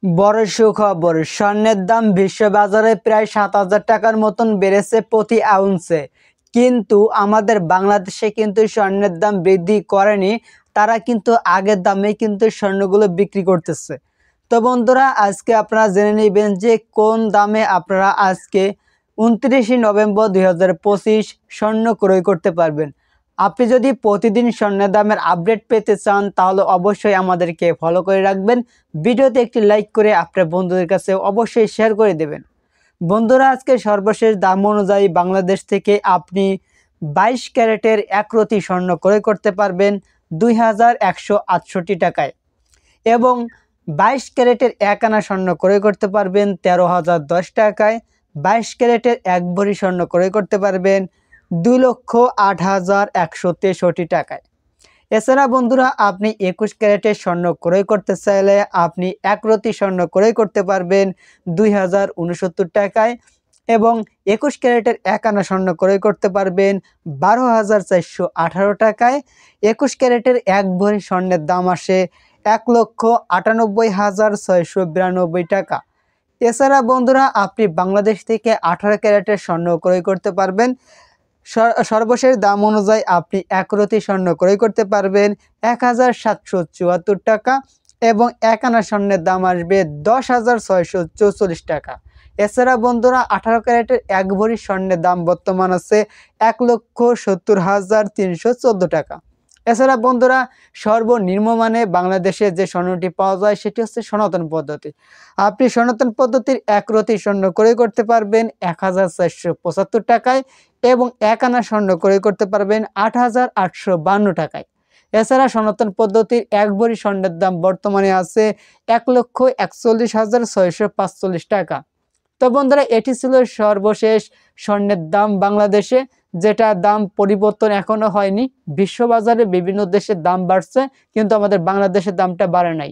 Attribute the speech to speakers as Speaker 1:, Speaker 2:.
Speaker 1: বড় সুখবর, স্বর্ণের দাম বিশ্ববাজারে প্রায় ৭,০০০ টাকার মতন বেড়েছে প্রতি আউন্সে। কিন্তু আমাদের বাংলাদেশে কিন্তু স্বর্ণের দাম বৃদ্ধি করেনি। তারা কিন্তু আগের দামেই কিন্তু স্বর্ণগুলো বিক্রি করতেছে। তো বন্ধুরা, আজকে আপনারা জেনে নেবেন যে কোন দামে আপনারা আজকে ২৯শে নভেম্বর ২০২৫ স্বর্ণ ক্রয় করতে পারবেন। আপনি যদি প্রতিদিন স্বর্ণের দামের আপডেট পেতে চান তাহলে অবশ্যই আমাদেরকে ফলো করে রাখবেন। ভিডিওতে একটি লাইক করে আপনার বন্ধুদের কাছে অবশ্যই শেয়ার করে দেবেন। বন্ধুরা, আজকে সর্বশেষ দাম অনুযায়ী বাংলাদেশ থেকে আপনি ২২ ক্যারেটের ১ রতি স্বর্ণ ক্রয় করতে পারবেন ২,১৬৮ টাকায় এবং ২২ ক্যারেটের ১ আনা স্বর্ণ ক্রয় করতে পারবেন ১৩,০১০ টাকায়। ২২ ক্যারেটের ১ ভরি স্বর্ণ ক্রয় করতে পারবেন ২,০৮,১৬৩ টাকায়। এছাড়া বন্ধুরা, আপনি ২১ ক্যারেটের স্বর্ণ ক্রয় করতে চাইলে আপনি ১ রতি স্বর্ণ ক্রয় করতে পারবেন ২,০৬৯ টাকায় এবং ২১ ক্যারেটের ১ আনা স্বর্ণ ক্রয় করতে পারবেন ১২,৪১৮ টাকায়। ২১ ক্যারেটের ১ ভরি স্বর্ণের দাম আসে ১,৯৮,৬৯২ টাকা। এছাড়া বন্ধুরা, আপনি বাংলাদেশ থেকে ১৮ ক্যারেটের স্বর্ণ ক্রয় করতে পারবেন। সর্বশেষ দাম অনুযায়ী আপনি ১ রতি স্বর্ণ ক্রয় করতে পারবেন ১,৭৭৪ টাকা এবং ১ আনা স্বর্ণের দাম আসবে ১০,৬৪৪ টাকা। এছাড়া বন্ধুরা, ১৮ ক্যারেটের ১ ভরি স্বর্ণের দাম বর্তমান আছে ১,৭০,৩১৪ টাকা। এছাড়া বন্ধুরা, সর্বনিম্ন মানে বাংলাদেশে যে স্বর্ণটি পাওয়া যায় সেটি হচ্ছে সনাতন পদ্ধতি। আপনি সনাতন পদ্ধতির ১ রতি স্বর্ণ ক্রয় করতে পারবেন ১,৪৭৫ টাকায় এবং ১ আনা স্বর্ণ ক্রয় করতে পারবেন ৮,৮৫২ টাকায়। এছাড়া সনাতন পদ্ধতির ১ ভরি স্বর্ণের দাম বর্তমানে আছে ১,৪১,৬৪৫ টাকা। তো বন্ধুরা, এটি ছিল সর্বশেষ স্বর্ণের দাম বাংলাদেশে, যেটা দাম পরিবর্তন এখনো হয়নি। বিশ্ববাজারে বিভিন্ন দেশের দাম বাড়ছে, কিন্তু আমাদের বাংলাদেশের দামটা বাড়ে নাই।